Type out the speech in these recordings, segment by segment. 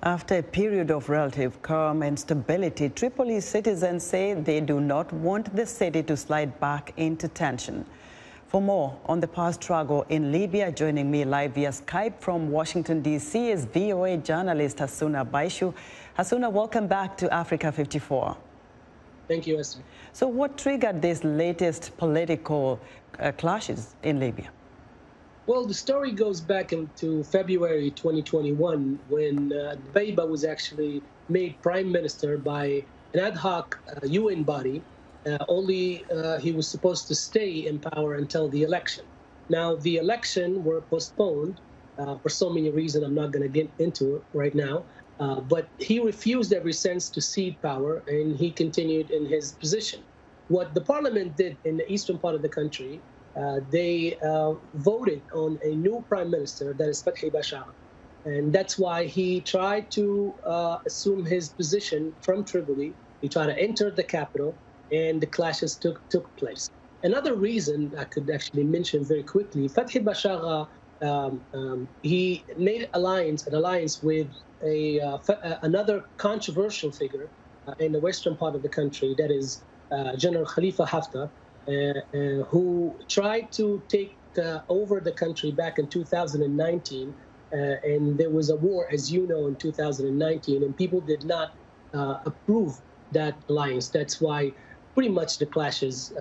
After a period of relative calm and stability, Tripoli citizens say they do not want the city to slide back into tension. For more on the past struggle in Libya, joining me live via Skype from Washington, D.C. is VOA journalist Hassuna Baishu. Hassuna, welcome back to Africa 54. Thank you, Esther. So what triggered these latest political clashes in Libya? Well, the story goes back into February 2021 when Dbeiba was actually made prime minister by an ad hoc UN body. Only he was supposed to stay in power until the election. Now, the election were postponed for so many reasons. I'm not going to get into it right now. But he refused ever since to cede power, and he continued in his position. What the parliament did in the eastern part of the country, they voted on a new prime minister, that is Fathi Bashagha. And that's why he tried to assume his position from Tripoli. He tried to enter the capital, and the clashes took place. Another reason I could actually mention very quickly, Fathi Bashagha, he made an alliance with another controversial figure in the western part of the country, that is General Khalifa Haftar, who tried to take over the country back in 2019. And there was a war, as you know, in 2019, and people did not approve that alliance. That's why pretty much the clashes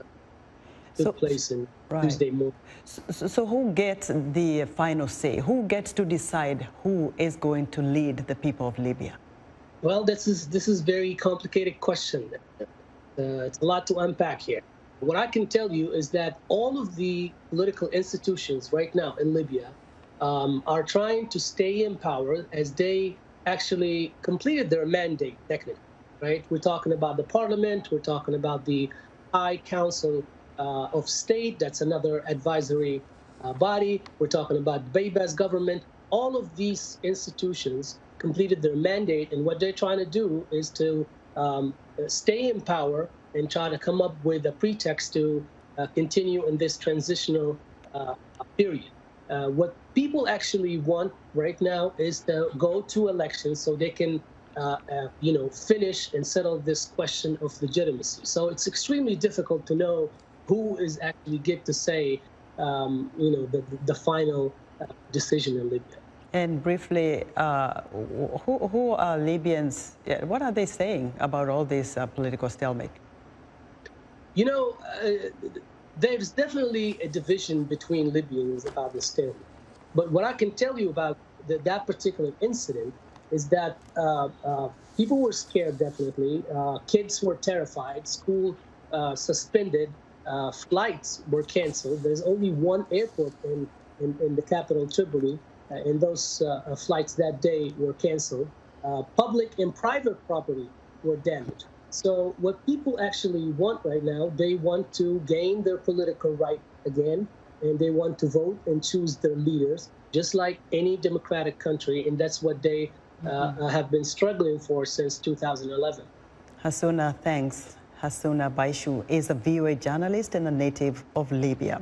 took place in Tuesday morning. So who gets the final say? Who gets to decide who is going to lead the people of Libya? Well, this is very complicated question. It's a lot to unpack here. What I can tell you is that all of the political institutions right now in Libya are trying to stay in power as they actually completed their mandate, technically, right? We're talking about the parliament, we're talking about the High Council of State, that's another advisory body. We're talking about Dbeiba's government. All of these institutions completed their mandate, and what they're trying to do is to stay in power and try to come up with a pretext to continue in this transitional period. What people actually want right now is to go to elections so they can finish and settle this question of legitimacy. So it's extremely difficult to know who is actually get to say, the final decision in Libya. And briefly, who are Libyans? What are they saying about all this political stalemate? You know, there's definitely a division between Libyans about the stalemate. But what I can tell you about that particular incident is that people were scared, definitely. Kids were terrified. School suspended. Flights were canceled. There's only one airport in the capital, Tripoli, and those flights that day were canceled. Public and private property were damaged. So what people actually want right now, they want to gain their political right again, and they want to vote and choose their leaders, just like any democratic country, and that's what they have been struggling for since 2011. Hassuna, thanks. Hassuna Baishu is a VOA journalist and a native of Libya.